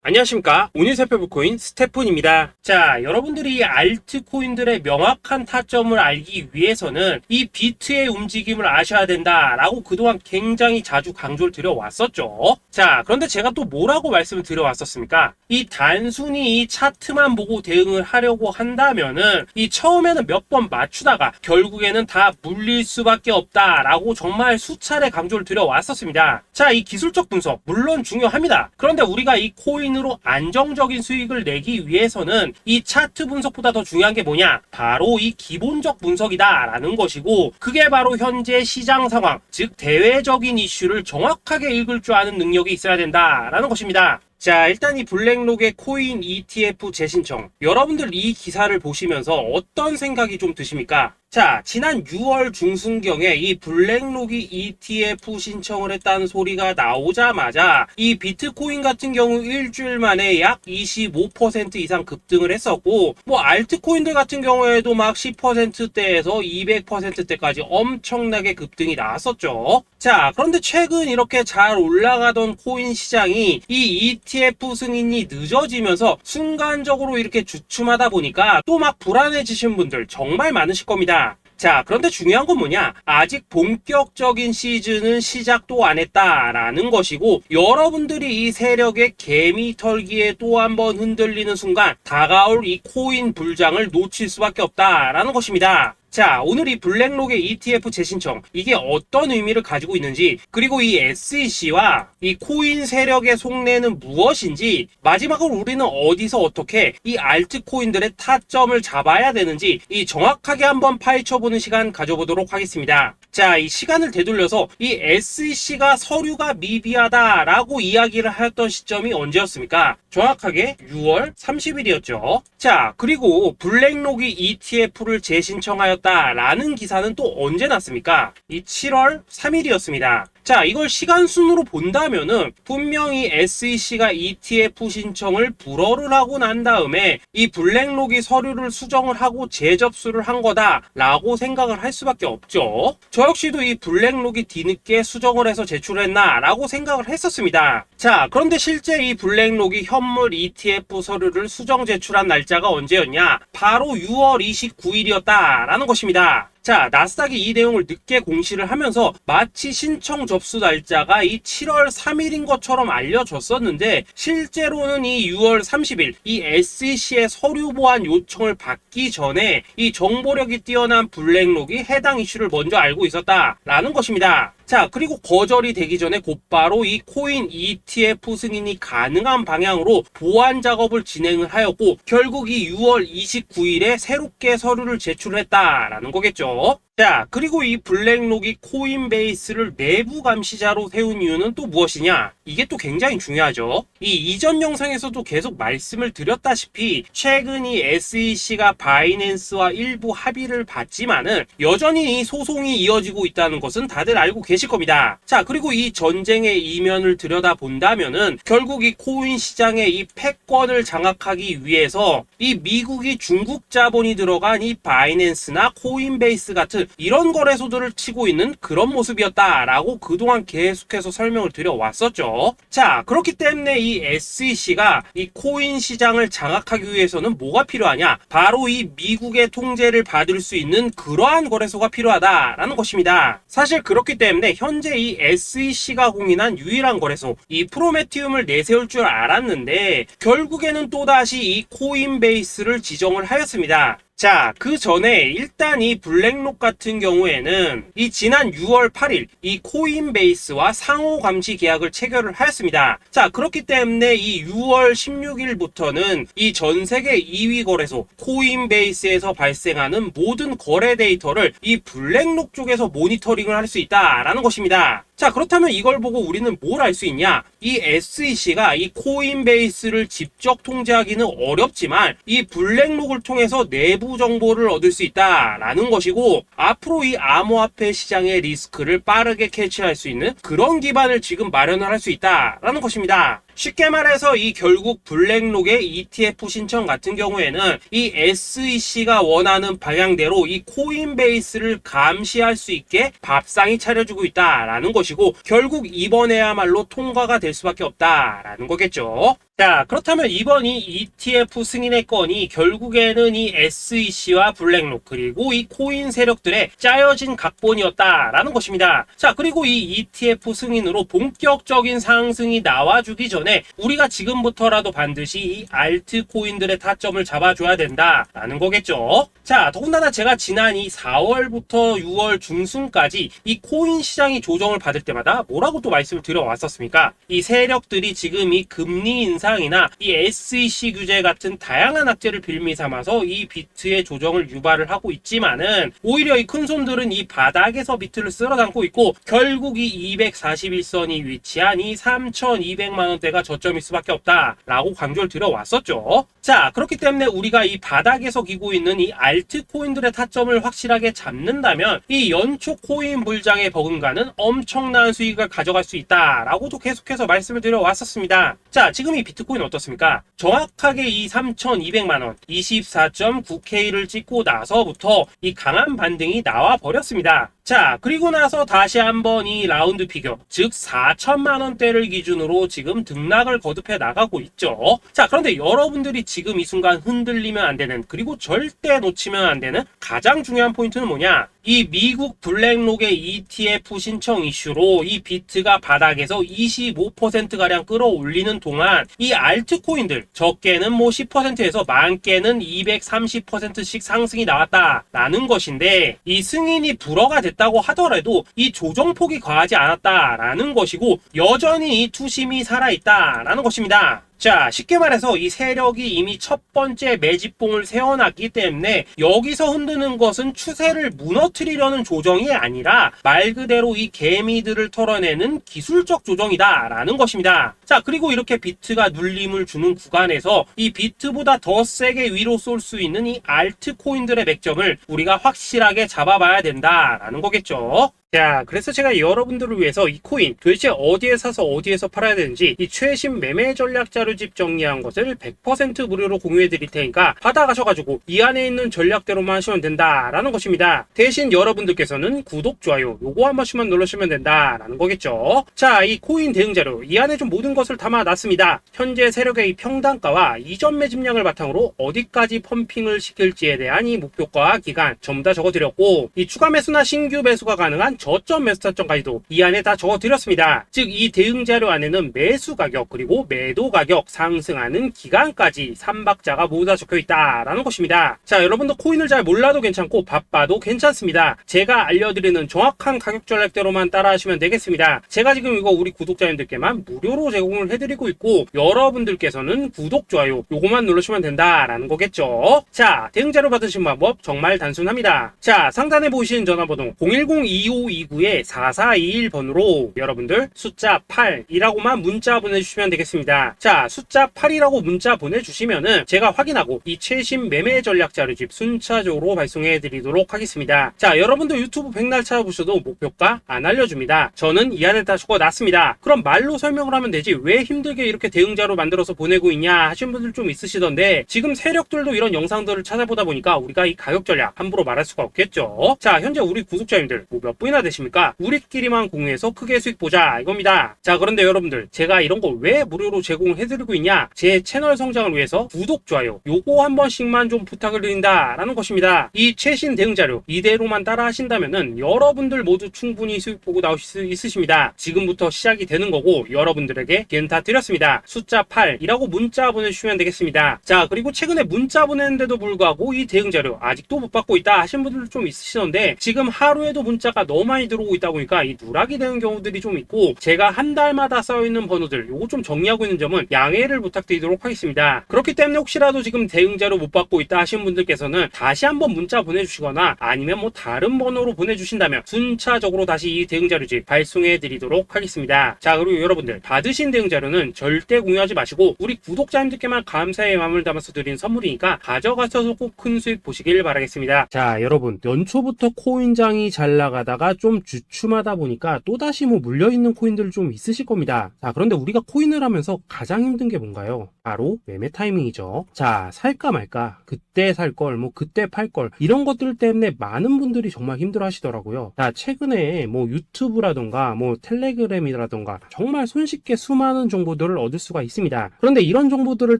안녕하십니까. 오늘 살펴볼 코인 스테픈입니다. 자, 여러분들이 알트코인들의 명확한 타점을 알기 위해서는 이 비트의 움직임을 아셔야 된다라고 그동안 굉장히 자주 강조를 드려왔었죠. 자, 그런데 제가 또 뭐라고 말씀을 드려왔었습니까? 이 단순히 이 차트만 보고 대응을 하려고 한다면은 이 처음에는 몇 번 맞추다가 결국에는 다 물릴 수밖에 없다라고 정말 수차례 강조를 드려왔었습니다. 자, 이 기술적 분석 물론 중요합니다. 그런데 우리가 이 코인으로 안정적인 수익을 내기 위해서는 이 차트 분석보다 더 중요한 게 뭐냐? 바로 이 기본적 분석이다라는 것이고, 그게 바로 현재 시장 상황, 즉 대외적인 이슈를 정확하게 읽을 줄 아는 능력이 있어야 된다라는 것입니다. 자, 일단 이 블랙록의 코인 ETF 재신청, 여러분들 이 기사를 보시면서 어떤 생각이 좀 드십니까? 자, 지난 6월 중순경에 이 블랙록이 ETF 신청을 했다는 소리가 나오자마자 이 비트코인 같은 경우 일주일 만에 약 25% 이상 급등을 했었고, 뭐 알트코인들 같은 경우에도 막 10%대에서 200%대까지 엄청나게 급등이 나왔었죠. 자, 그런데 최근 이렇게 잘 올라가던 코인 시장이 이 ETF 승인이 늦어지면서 순간적으로 이렇게 주춤하다 보니까 또 막 불안해지신 분들 정말 많으실 겁니다. 자, 그런데 중요한 건 뭐냐? 아직 본격적인 시즌은 시작도 안 했다라는 것이고, 여러분들이 이 세력의 개미 털기에 또 한 번 흔들리는 순간 다가올 이 코인 불장을 놓칠 수밖에 없다라는 것입니다. 자, 오늘 이 블랙록의 ETF 재신청, 이게 어떤 의미를 가지고 있는지, 그리고 이 SEC와 이 코인 세력의 속내는 무엇인지, 마지막으로 우리는 어디서 어떻게 이 알트코인들의 타점을 잡아야 되는지 이 정확하게 한번 파헤쳐보는 시간 가져보도록 하겠습니다. 자, 이 시간을 되돌려서 이 SEC가 서류가 미비하다라고 이야기를 하였던 시점이 언제였습니까? 정확하게 6월 30일이었죠. 자, 그리고 블랙록이 ETF를 재신청하였다라는 기사는 또 언제 났습니까? 이 7월 3일이었습니다. 자, 이걸 시간순으로 본다면은 분명히 SEC가 ETF 신청을 불허를 하고 난 다음에 이 블랙록이 서류를 수정을 하고 재접수를 한 거다라고 생각을 할 수밖에 없죠. 저 역시도 이 블랙록이 뒤늦게 수정을 해서 제출했나라고 생각을 했었습니다. 자, 그런데 실제 이 블랙록이 현물 ETF 서류를 수정 제출한 날짜가 언제였냐? 바로 6월 29일이었다라는 것입니다. 자, 나스닥이 이 내용을 늦게 공시를 하면서 마치 신청 접수 날짜가 이 7월 3일인 것처럼 알려졌었는데, 실제로는 이 6월 30일 이 SEC의 서류 보완 요청을 받기 전에 이 정보력이 뛰어난 블랙록이 해당 이슈를 먼저 알고 있었다라는 것입니다. 자, 그리고 거절이 되기 전에 곧바로 이 코인 ETF 승인이 가능한 방향으로 보완 작업을 진행을 하였고, 결국 이 6월 29일에 새롭게 서류를 제출했다라는 거겠죠. 자, 그리고 이 블랙록이 코인베이스를 내부 감시자로 세운 이유는 또 무엇이냐? 이게 또 굉장히 중요하죠. 이 이전 영상에서도 계속 말씀을 드렸다시피 최근 이 SEC가 바이낸스와 일부 합의를 봤지만은 여전히 이 소송이 이어지고 있다는 것은 다들 알고 계실 겁니다. 자, 그리고 이 전쟁의 이면을 들여다본다면은 결국 이 코인 시장의 이 패권을 장악하기 위해서 이 미국이 중국 자본이 들어간 이 바이낸스나 코인베이스 같은 이런 거래소들을 치고 있는 그런 모습이었다라고 그동안 계속해서 설명을 드려왔었죠. 자, 그렇기 때문에 이 SEC가 이 코인 시장을 장악하기 위해서는 뭐가 필요하냐? 바로 이 미국의 통제를 받을 수 있는 그러한 거래소가 필요하다라는 것입니다. 사실 그렇기 때문에 현재 이 SEC가 공인한 유일한 거래소, 이 프로메티움을 내세울 줄 알았는데 결국에는 또다시 이 코인베이스를 지정을 하였습니다. 자, 그 전에 일단 이 블랙록 같은 경우에는 이 지난 6월 8일 이 코인베이스와 상호 감시 계약을 체결을 하였습니다. 자, 그렇기 때문에 이 6월 16일부터는 이 전 세계 2위 거래소 코인베이스에서 발생하는 모든 거래 데이터를 이 블랙록 쪽에서 모니터링을 할 수 있다라는 것입니다. 자, 그렇다면 이걸 보고 우리는 뭘 알 수 있냐? 이 SEC가 이 코인베이스를 직접 통제하기는 어렵지만 이 블랙록을 통해서 내부 정보를 얻을 수 있다라는 것이고, 앞으로 이 암호화폐 시장의 리스크를 빠르게 캐치할 수 있는 그런 기반을 지금 마련을 할 수 있다라는 것입니다. 쉽게 말해서 이 결국 블랙록의 ETF 신청 같은 경우에는 이 SEC가 원하는 방향대로 이 코인베이스를 감시할 수 있게 밥상이 차려주고 있다라는 것이고, 결국 이번에야말로 통과가 될 수밖에 없다라는 거겠죠. 자, 그렇다면 이번 이 ETF 승인의 건이 결국에는 이 SEC와 블랙록 그리고 이 코인 세력들의 짜여진 각본이었다라는 것입니다. 자, 그리고 이 ETF 승인으로 본격적인 상승이 나와주기 전에 우리가 지금부터라도 반드시 이 알트코인들의 타점을 잡아줘야 된다라는 거겠죠. 자, 더군다나 제가 지난 이 4월부터 6월 중순까지 이 코인 시장이 조정을 받을 때마다 뭐라고 또 말씀을 드려왔었습니까? 이 세력들이 지금 이 금리 인상이나 이 SEC 규제 같은 다양한 악재를 빌미 삼아서 이 비트의 조정을 유발을 하고 있지만은 오히려 이 큰손들은 이 바닥에서 비트를 쓸어 담고 있고 결국 이 241선이 위치한 이 3,200만원대가 저점일 수밖에 없다라고 강조를 드려왔었죠. 자, 그렇기 때문에 우리가 이 바닥에서 기고 있는 이 알트코인들의 타점을 확실하게 잡는다면 이 연초 코인 불장의 버금가는 엄청난 수익을 가져갈 수 있다라고도 계속해서 말씀을 드려왔었습니다. 자, 지금 이 비트코인 어떻습니까? 정확하게 이 3,200만원 24.9K를 찍고 나서부터 이 강한 반등이 나와 버렸습니다. 자, 그리고 나서 다시 한번 이 라운드 피겨, 즉 4천만원대를 기준으로 지금 등락을 거듭해 나가고 있죠. 자, 그런데 여러분들이 지금 이 순간 흔들리면 안 되는, 그리고 절대 놓치면 안 되는 가장 중요한 포인트는 뭐냐? 이 미국 블랙록의 ETF 신청 이슈로 이 비트가 바닥에서 25%가량 끌어올리는 동안 이 알트코인들, 적게는 뭐 10%에서 많게는 230%씩 상승이 나왔다라는 것인데, 이 승인이 불허가 됐다고 하더라도 이 조정폭이 과하지 않았다라는 것이고 여전히 이 투심이 살아있다라는 것입니다. 자, 쉽게 말해서 이 세력이 이미 첫 번째 매집봉을 세워놨기 때문에 여기서 흔드는 것은 추세를 무너뜨리려는 조정이 아니라 말 그대로 이 개미들을 털어내는 기술적 조정이다라는 것입니다. 자, 그리고 이렇게 비트가 눌림을 주는 구간에서 이 비트보다 더 세게 위로 쏠 수 있는 이 알트코인들의 맥점을 우리가 확실하게 잡아봐야 된다라는 거겠죠. 자, 그래서 제가 여러분들을 위해서 이 코인 도대체 어디에 사서 어디에서 팔아야 되는지 이 최신 매매 전략 자료집 정리한 것을 100% 무료로 공유해 드릴 테니까 받아가셔가지고 이 안에 있는 전략대로만 하시면 된다라는 것입니다. 대신 여러분들께서는 구독, 좋아요 요거 한 번씩만 눌러주시면 된다라는 거겠죠. 자, 이 코인 대응 자료 이 안에 좀 모든 것을 담아놨습니다. 현재 세력의 이 평단가와 이전 매집량을 바탕으로 어디까지 펌핑을 시킬지에 대한 이 목표가 기간 전부 다 적어드렸고, 이 추가 매수나 신규 매수가 가능한 저점 매수 타점까지도 이 안에 다 적어드렸습니다. 즉 이 대응 자료 안에는 매수 가격 그리고 매도 가격, 상승하는 기간까지 3박자가 모두 다 적혀있다라는 것입니다. 자, 여러분도 코인을 잘 몰라도 괜찮고 바빠도 괜찮습니다. 제가 알려드리는 정확한 가격 전략대로만 따라하시면 되겠습니다. 제가 지금 이거 우리 구독자님들께만 무료로 제공을 해드리고 있고 여러분들께서는 구독, 좋아요 요거만 누르시면 된다라는 거겠죠. 자, 대응 자료 받으신 방법 정말 단순합니다. 자, 상단에 보이시는 전화번호 010-2529-4421번으로 여러분들 숫자 8이라고만 문자 보내주시면 되겠습니다. 자, 숫자 8이라고 문자 보내주시면은 제가 확인하고 이 최신 매매 전략 자료집 순차적으로 발송해 드리도록 하겠습니다. 자, 여러분도 유튜브 백날 찾아보셔도 목표가 안 알려줍니다. 저는 이 안에 다 적어놨습니다. 그럼 말로 설명을 하면 되지 왜 힘들게 이렇게 대응자로 만들어서 보내고 있냐 하시는 분들 좀 있으시던데, 지금 세력들도 이런 영상들을 찾아보다 보니까 우리가 이 가격 전략 함부로 말할 수가 없겠죠. 자, 현재 우리 구독자님들 뭐 몇 분이나 되십니까? 우리끼리만 공유해서 크게 수익 보자 이겁니다. 자, 그런데 여러분들 제가 이런 거 왜 무료로 제공을 해드리고 있냐? 제 채널 성장을 위해서 구독, 좋아요 요거 한 번씩만 좀 부탁을 드린다라는 것입니다. 이 최신 대응 자료 이대로만 따라 하신다면은 여러분들 모두 충분히 수익 보고 나오실 수 있으십니다. 지금부터 시작이 되는 거고 여러분들에게 기회는 다 드렸습니다. 숫자 8이라고 문자 보내주시면 되겠습니다. 자, 그리고 최근에 문자 보냈는데도 불구하고 이 대응 자료 아직도 못 받고 있다 하신 분들 좀 있으시던데, 지금 하루에도 문자가 너무 많이 들어오고 있다 보니까 이 누락이 되는 경우들이 좀 있고 제가 한 달마다 쌓여있는 번호들 요거 좀 정리하고 있는 점은 양해를 부탁드리도록 하겠습니다. 그렇기 때문에 혹시라도 지금 대응 자료 못 받고 있다 하신 분들께서는 다시 한번 문자 보내주시거나 아니면 뭐 다른 번호로 보내주신다면 순차적으로 다시 이 대응 자료집 발송해 드리도록 하겠습니다. 자, 그리고 여러분들 받으신 대응 자료는 절대 공유하지 마시고 우리 구독자님들께만 감사의 마음을 담아서 드린 선물이니까 가져가셔서 꼭 큰 수익 보시길 바라겠습니다. 자, 여러분 연초부터 코인장이 잘 나가다가 좀 주춤하다 보니까 또다시 뭐 물려있는 코인들 좀 있으실 겁니다. 자, 그런데 우리가 코인을 하면서 가장 힘든 게 뭔가요? 바로 매매 타이밍이죠. 자, 살까 말까, 그때 살 걸, 뭐 그때 팔 걸, 이런 것들 때문에 많은 분들이 정말 힘들어 하시더라고요. 자, 최근에 뭐 유튜브라던가 뭐 텔레그램이라던가 정말 손쉽게 수많은 정보들을 얻을 수가 있습니다. 그런데 이런 정보들을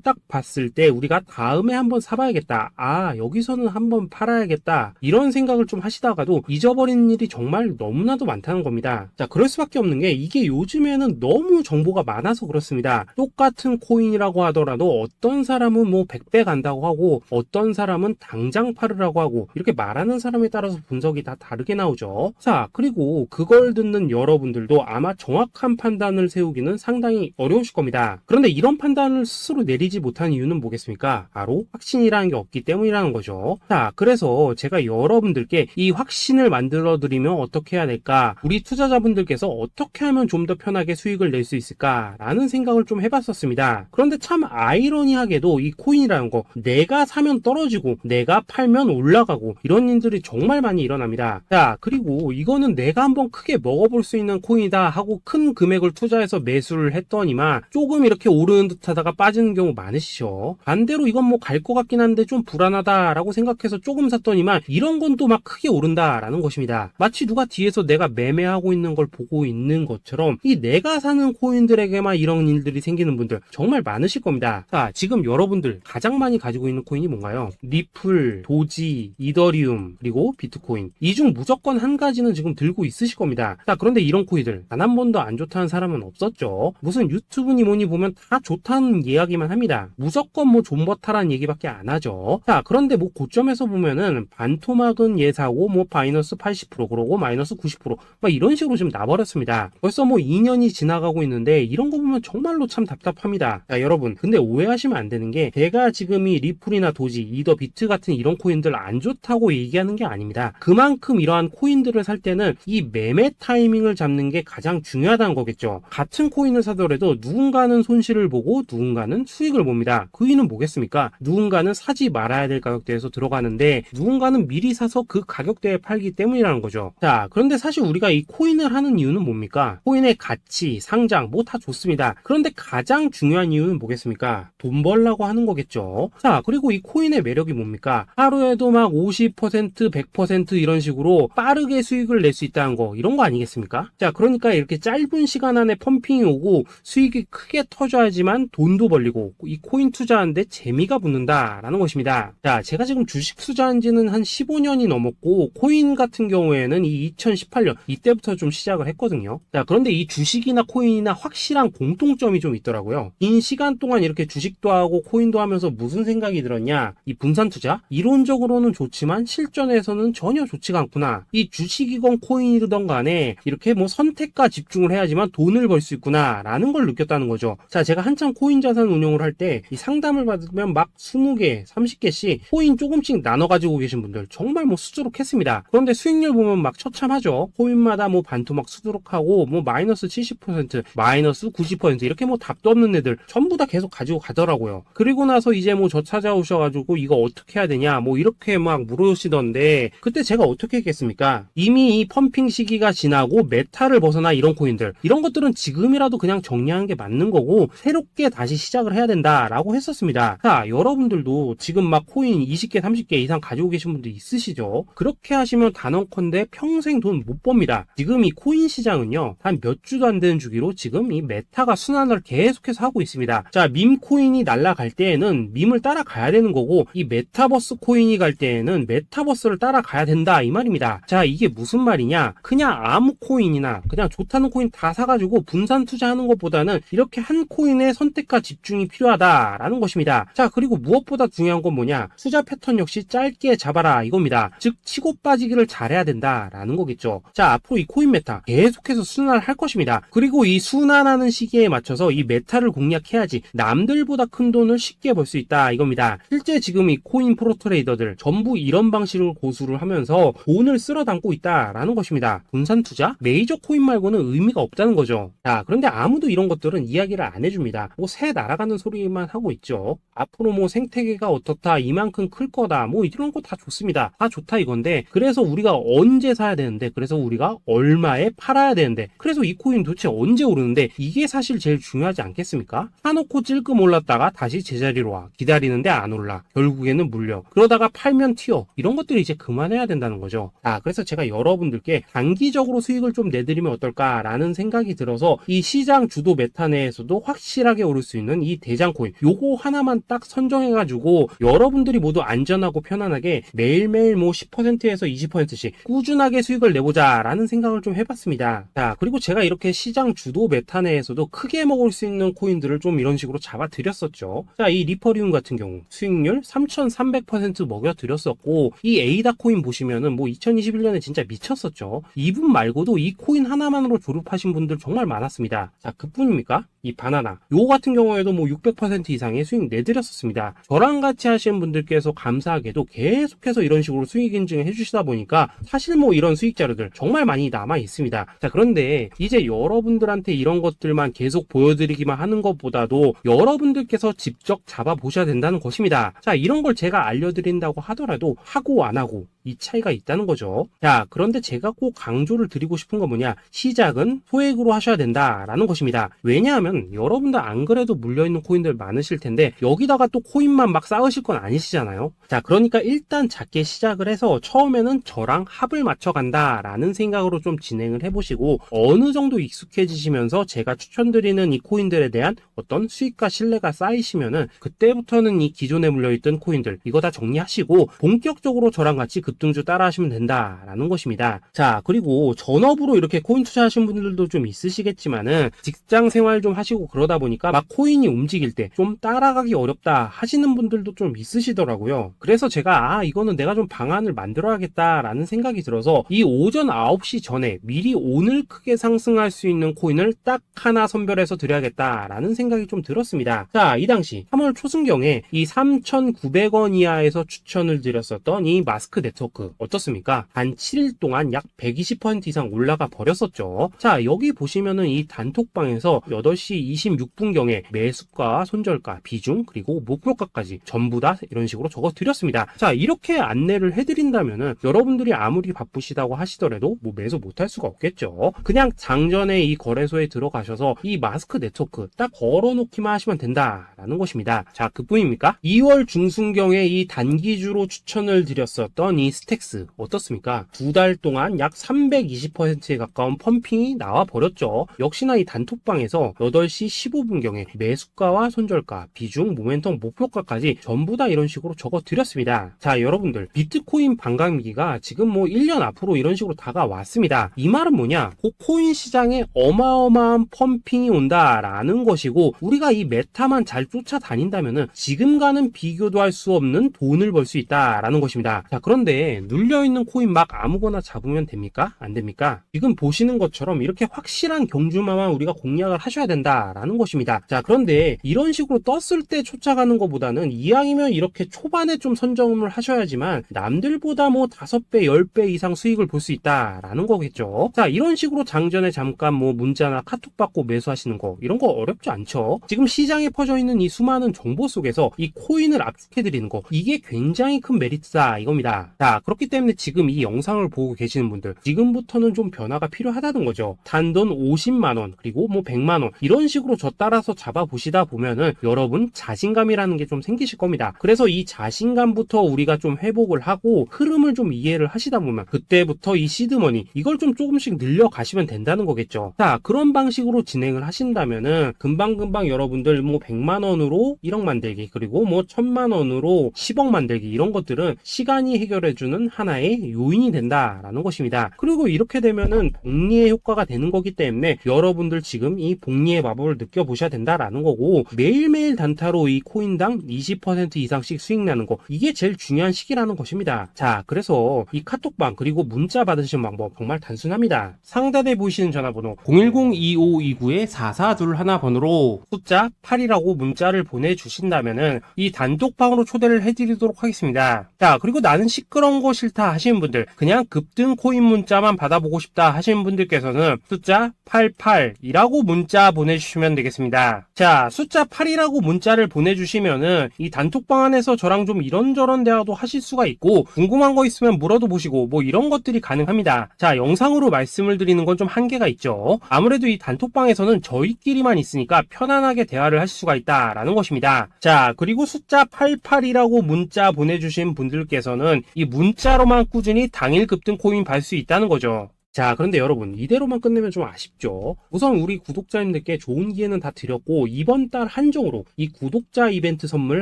딱 봤을 때 우리가 다음에 한번 사봐야겠다, 아 여기서는 한번 팔아야겠다, 이런 생각을 좀 하시다가도 잊어버리는 일이 정말 너무나도 많다는 겁니다. 자, 그럴 수밖에 없는 게 이게 요즘에는 너무 정보가 많아서 그렇습니다. 똑같은 코인이라고 하더라도 어떤 사람은 뭐 100배 간다고 하고 어떤 사람은 당장 팔으라고 하고, 이렇게 말하는 사람에 따라서 분석이 다 다르게 나오죠. 자, 그리고 그걸 듣는 여러분들도 아마 정확한 판단을 세우기는 상당히 어려우실 겁니다. 그런데 이런 판단을 스스로 내리지 못한 이유는 뭐겠습니까? 바로 확신이라는 게 없기 때문이라는 거죠. 자, 그래서 제가 여러분들께 이 확신을 만들어 드리면 어떻게 해야 될까, 우리 투자자분들께서 어떻게 하면 좀 더 편하게 수익을 낼 수 있을까 라는 생각을 좀 해봤었습니다. 그런데 참 아이러니하게도 이 코인이라는 거, 내가 사면 떨어지고 내가 팔면 올라가고 이런 일들이 정말 많이 일어납니다. 자, 그리고 이거는 내가 한번 크게 먹어볼 수 있는 코인이다 하고 큰 금액을 투자해서 매수를 했더니만 조금 이렇게 오르는 듯 하다가 빠지는 경우 많으시죠. 반대로 이건 뭐 갈 것 같긴 한데 좀 불안하다 라고 생각해서 조금 샀더니만 이런 건 또 막 크게 오른다 라는 것입니다. 마치 누가 뒤에서 내가 매매하고 있는 걸 보고 있는 것처럼 이 내가 사는 코인들에게만 이런 일들이 생기는 분들 정말 많으실 겁니다. 자, 지금 여러분들 가장 많이 가지고 있는 코인이 뭔가요? 리플, 도지, 이더리움, 그리고 비트코인. 이 중 무조건 한 가지는 지금 들고 있으실 겁니다. 자, 그런데 이런 코인들 단 한 번도 안 좋다는 사람은 없었죠. 무슨 유튜브니 뭐니 보면 다 좋다는 이야기만 합니다. 무조건 뭐 존버타라는 얘기밖에 안 하죠. 자, 그런데 뭐 고점에서 보면은 반토막은 예사고 뭐 마이너스 80% 그러고 마이너스 90% 막 이런 식으로 지금 나버렸습니다. 벌써 뭐 2년이 지나가고 있는데 이런 거 보면 정말로 참 답답합니다. 자, 여러분 근데 오해하시면 안 되는 게, 제가 지금 이 리플이나 도지, 이더, 비트 같은 이런 코인들 안 좋다고 얘기하는 게 아닙니다. 그만큼 이러한 코인들을 살 때는 이 매매 타이밍을 잡는 게 가장 중요하다는 거겠죠. 같은 코인을 사더라도 누군가는 손실을 보고 누군가는 수익을 봅니다. 그 이유는 뭐겠습니까? 누군가는 사지 말아야 될 가격대에서 들어가는데 누군가는 미리 사서 그 가격대에 팔기 때문이라는 거죠. 자, 그런데 사실 우리가 이 코인을 하는 이유는 뭡니까? 코인의 가치, 상장 뭐 다 좋습니다. 그런데 가장 중요한 이유는 뭐겠습니까? 돈 벌라고 하는 거겠죠. 자, 그리고 이 코인의 매력이 뭡니까? 하루에도 막 50%, 100% 이런 식으로 빠르게 수익을 낼 수 있다는 거, 이런 거 아니겠습니까? 자, 그러니까 이렇게 짧은 시간 안에 펌핑이 오고 수익이 크게 터져야지만 돈도 벌리고 이 코인 투자하는데 재미가 붙는다라는 것입니다. 자, 제가 지금 주식 투자한 지는 한 15년이 넘었고 코인 같은 경우에는 이 2018년 이때부터 좀 시작을 했거든요. 자, 그런데 이 주식이나 코인이나 확실한 공통점이 좀 있더라고요. 긴 시간 동안 이렇게 주식도 하고 코인도 하면서 무슨 생각이 들었냐, 이 분산 투자 이론적으로는 좋지만 실전에서는 전혀 좋지가 않구나, 이 주식이건 코인이든 간에 이렇게 뭐 선택과 집중을 해야지만 돈을 벌 수 있구나 라는 걸 느꼈다는 거죠. 자, 제가 한참 코인 자산 운용을 할 때 이 상담을 받으면 막 20개 30개씩 코인 조금씩 나눠 가지고 계신 분들 정말 뭐 수두룩했습니다. 그런데 수익률 보면 막 처참하죠. 코인마다 뭐 반토막 수두룩하고 뭐 마이너스 70% 마이너스 90% 이렇게 뭐 답도 없는 애들 전부 다 계속 가지고 가더라고요. 그리고 나서 이제 뭐 저 찾아오셔가지고 이거 어떻게 해야 되냐 뭐 이렇게 막 물으시던데, 그때 제가 어떻게 했겠습니까? 이미 이 펌핑 시기가 지나고 메타를 벗어나 이런 코인들, 이런 것들은 지금이라도 그냥 정리하는 게 맞는 거고 새롭게 다시 시작을 해야 된다라고 했었습니다. 자, 여러분들도 지금 막 코인 20개 30개 이상 가지고 계신 분들 있으시죠? 그렇게 하시면 단언컨대 평생 돈 못 법니다. 지금 이 코인 시장은요 한 몇 주도 안 되는 주기로 지금 이 메타가 순환을 계속해서 하고 있습니다. 자, 밈 코인이 날아갈 때에는 밈을 따라가야 되는 거고, 이 메타버스 코인이 갈 때에는 메타버스를 따라가야 된다 이 말입니다. 자, 이게 무슨 말이냐, 그냥 아무 코인이나 그냥 좋다는 코인 다 사가지고 분산 투자하는 것보다는 이렇게 한 코인에 선택과 집중이 필요하다라는 것입니다. 자, 그리고 무엇보다 중요한 건 뭐냐, 투자 패턴 역시 짧게 잡아라 이겁니다. 즉 치고 빠지기를 잘해야 된다라는 거겠죠. 자, 앞으로 이 코인 메타 계속해서 순환을 할 것입니다. 그리고 이 순환하는 시기에 맞춰서 이 메타를 공략해야지 남들보다 큰 돈을 쉽게 벌 수 있다 이겁니다. 실제 지금 이 코인 프로 트레이더들 전부 이런 방식을 고수를 하면서 돈을 쓸어 담고 있다라는 것입니다. 분산 투자? 메이저 코인 말고는 의미가 없다는 거죠. 자, 그런데 아무도 이런 것들은 이야기를 안 해줍니다. 뭐 새 날아가는 소리만 하고 있죠. 앞으로 뭐 생태계가 어떻다, 이만큼 클 거다, 뭐 이런 거 다 좋습니다. 다 좋다 이건데, 그래서 우리가 언제 사야 되는 되는데, 그래서 우리가 얼마에 팔아야 되는데, 그래서 이 코인 도대체 언제 오르는데, 이게 사실 제일 중요하지 않겠습니까? 사놓고 찔끔 올랐다가 다시 제자리로 와. 기다리는데 안 올라. 결국에는 물려. 그러다가 팔면 튀어. 이런 것들이 이제 그만해야 된다는 거죠. 그래서 제가 여러분들께 단기적으로 수익을 좀 내드리면 어떨까라는 생각이 들어서 이 시장 주도 메타 내에서도 확실하게 오를 수 있는 이 대장 코인, 요거 하나만 딱 선정해가지고 여러분들이 모두 안전하고 편안하게 매일매일 뭐 10%에서 20%씩 꾸준하게 수익을 내보자 라는 생각을 좀 해봤습니다. 자, 그리고 제가 이렇게 시장 주도 메타 내에서도 크게 먹을 수 있는 코인들을 좀 이런 식으로 잡아드렸었죠. 자, 이 리퍼리움 같은 경우 수익률 3300% 먹여드렸었고, 이 에이다 코인 보시면은 뭐 2021년에 진짜 미쳤었죠. 이분 말고도 이 코인 하나만으로 졸업하신 분들 정말 많았습니다. 자, 그뿐입니까? 이 바나나 요 같은 경우에도 뭐 600% 이상의 수익 내드렸었습니다. 저랑 같이 하시는 분들께서 감사하게도 계속해서 이런 식으로 수익 인증을 해주시다 보니까 사실 뭐 이런 수익 자료들 정말 많이 남아 있습니다. 자, 그런데 이제 여러분들한테 이런 것들만 계속 보여드리기만 하는 것보다도 여러분들께서 직접 잡아보셔야 된다는 것입니다. 자, 이런 걸 제가 알려드린다고 하더라도 하고 안 하고 이 차이가 있다는 거죠. 자, 그런데 제가 꼭 강조를 드리고 싶은 건 뭐냐, 시작은 소액으로 하셔야 된다라는 것입니다. 왜냐하면 여러분들 안 그래도 물려있는 코인들 많으실 텐데 여기다가 또 코인만 막 쌓으실 건 아니시잖아요. 자, 그러니까 일단 작게 시작을 해서 처음에는 저랑 합을 맞춰간다 라는 생각으로 좀 진행을 해보시고, 어느 정도 익숙해지시면서 제가 추천드리는 이 코인들에 대한 어떤 수익과 신뢰가 쌓이시면은 그때부터는 이 기존에 물려있던 코인들 이거 다 정리하시고 본격적으로 저랑 같이 급등주 따라 하시면 된다라는 것입니다. 자, 그리고 전업으로 이렇게 코인 투자하신 분들도 좀 있으시겠지만은 직장 생활 좀 하시고 그러다 보니까 막 코인이 움직일 때 좀 따라가기 어렵다 하시는 분들도 좀 있으시더라고요. 그래서 제가 이거는 내가 좀 방안을 만들어야겠다라는 생각이 들어서 이 오전 9시 전에 미리 오늘 크게 상승할 수 있는 코인을 딱 하나 선별해서 드려야겠다라는 생각이 좀 들었습니다. 자, 이 당시 3월 초순경에 이 3,900원 이하에서 추천을 드렸었던 이 마스크 네트워크 어떻습니까? 한 7일 동안 약 120% 이상 올라가 버렸었죠. 자, 여기 보시면은 이 단톡방에서 8시 26분경에 매수가, 손절가, 비중, 그리고 목표가까지 전부 다 이런 식으로 적어 드렸습니다. 자, 이렇게 안내를 해드린다면은 여러분들이 아무리 바쁘시다고 하시더라도 뭐 매수 못할 수가 없겠죠. 그냥 장전에 이 거래소에 들어가셔서 이 마스크 네트워크 딱 걸어놓기만 하시면 된다라는 것입니다. 자, 그뿐입니까? 2월 중순경에 이 단기주로 추천을 드렸었던 이 스택스 어떻습니까? 2달 동안 약 320%에 가까운 펌핑이 나와 버렸죠. 역시나 이 단톡방에서 8시 15분경에 매수가와 손절가, 비중, 모멘텀, 목표가까지 전부 다 이런 식으로 적어 드렸습니다. 자, 여러분들 비트코인 반감기가 지금 뭐 1년 앞으로 이런 식으로 다가왔습니다. 이 말은 뭐냐? 그 코인 시장에 어마어마한 펌핑이 온다라는 것이고, 우리가 이 메타만 잘 쫓아다닌다면은 지금과는 비교도 할 수 없는 돈을 벌 수 있다라는 것입니다. 자, 그런데 눌려있는 코인 막 아무거나 잡으면 됩니까? 안 됩니까? 지금 보시는 것처럼 이렇게 확실한 경주마만 우리가 공략을 하셔야 된다라는 것입니다. 자, 그런데 이런 식으로 떴을 때 쫓아가는 것보다는 이왕이면 이렇게 초반에 좀 선점을 하셔야지만 남들보다 뭐 5배, 10배 이상 수익을 볼 수 있다라는 거겠죠. 자, 이런 식으로 장전에 잠깐 뭐 문자나 카톡 받고 매수하시는 거 이런 거 어렵지 않죠. 지금 시장에 퍼져 있는 이 수많은 정보 속에서 이 코인을 압축해드리는 거, 이게 굉장히 큰 메리트다 이겁니다. 자, 그렇기 때문에 지금 이 영상을 보고 계시는 분들 지금부터는 좀 변화가 필요하다는 거죠. 단돈 50만원 그리고 뭐 100만원 이런 식으로 저 따라서 잡아보시다 보면은 여러분 자신감이라는 게 좀 생기실 겁니다. 그래서 이 자신감부터 우리가 좀 회복을 하고 흐름을 좀 이해를 하시다 보면 그때부터 이 시드머니 이걸 좀 조금씩 늘려가시면 된다는 거겠죠. 자, 그런 방식으로 진행을 하신다면은 금방금방 여러분들 뭐 100만원으로 1억 만들기, 그리고 뭐 1000만원으로 10억 만들기, 이런 것들은 시간이 해결해주는 하나의 요인이 된다라는 것입니다. 그리고 이렇게 되면은 복리의 효과가 되는 거기 때문에 여러분들 지금 이 복리의 마법을 느껴보셔야 된다라는 거고, 매일매일 단타로 이 코인당 20% 이상씩 수익 나는 거, 이게 제일 중요한 시기라는 것입니다. 자, 그래서 이 카톡방 그리고 문자 받으시는 방법 정말 단순합니다. 상단에 보이시는 전화번호 010-2529-4421번으로 숫자 8이라고 문자를 보내주신다면은 이 단톡방으로 초대를 해드리도록 하겠습니다. 자, 그리고 나는 시끄러운 이런 거 싫다 하시는 분들, 그냥 급등 코인 문자만 받아보고 싶다 하시는 분들께서는 숫자 88이라고 문자 보내주시면 되겠습니다. 자, 숫자 8이라고 문자를 보내주시면은 이 단톡방 안에서 저랑 좀 이런저런 대화도 하실 수가 있고, 궁금한 거 있으면 물어도 보시고 뭐 이런 것들이 가능합니다. 자, 영상으로 말씀을 드리는 건 좀 한계가 있죠. 아무래도 이 단톡방에서는 저희끼리만 있으니까 편안하게 대화를 하실 수가 있다라는 것입니다. 자, 그리고 숫자 88이라고 문자 보내주신 분들께서는 이 문자로만 꾸준히 당일 급등 코인 받을 수 있다는 거죠. 자, 그런데 여러분, 이대로만 끝내면 좀 아쉽죠. 우선 우리 구독자님들께 좋은 기회는 다 드렸고, 이번 달 한정으로 이 구독자 이벤트 선물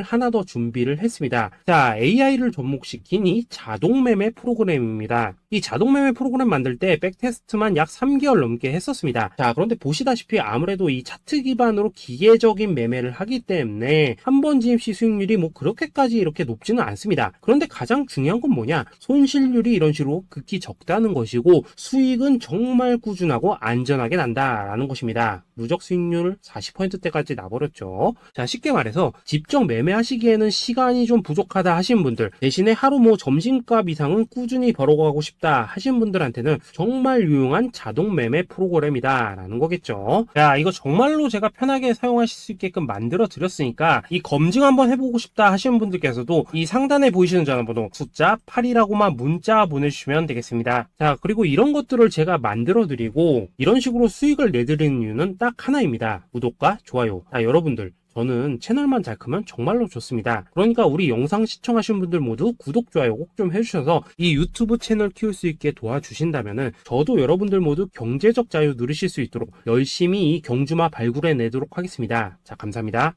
하나 더 준비를 했습니다. 자, AI를 접목시킨 이 자동매매 프로그램입니다. 이 자동매매 프로그램 만들 때 백테스트만 약 3개월 넘게 했었습니다. 자, 그런데 보시다시피 아무래도 이 차트 기반으로 기계적인 매매를 하기 때문에 한 번 진입 시 수익률이 뭐 그렇게까지 이렇게 높지는 않습니다. 그런데 가장 중요한 건 뭐냐? 손실률이 이런 식으로 극히 적다는 것이고, 수익은 정말 꾸준하고 안전하게 난다라는 것입니다. 누적 수익률 40%대까지 나버렸죠. 자, 쉽게 말해서 직접 매매하시기에는 시간이 좀 부족하다 하시는 분들, 대신에 하루 뭐 점심값 이상은 꾸준히 벌어가고 싶다 하시는 분들한테는 정말 유용한 자동 매매 프로그램이다 라는 거겠죠. 자, 이거 정말로 제가 편하게 사용하실 수 있게끔 만들어 드렸으니까 이 검증 한번 해보고 싶다 하시는 분들께서도 이 상단에 보이시는 전화번호 숫자 8이라고만 문자 보내주시면 되겠습니다. 자, 그리고 이런 것들을 제가 만들어 드리고 이런 식으로 수익을 내드리는 이유는 딱 하나입니다. 구독과 좋아요. 자, 여러분들, 저는 채널만 잘 크면 정말로 좋습니다. 그러니까 우리 영상 시청하시는 분들 모두 구독, 좋아요 꼭 좀 해주셔서 이 유튜브 채널 키울 수 있게 도와주신다면은 저도 여러분들 모두 경제적 자유 누리실 수 있도록 열심히 이 경주마 발굴해 내도록 하겠습니다. 자, 감사합니다.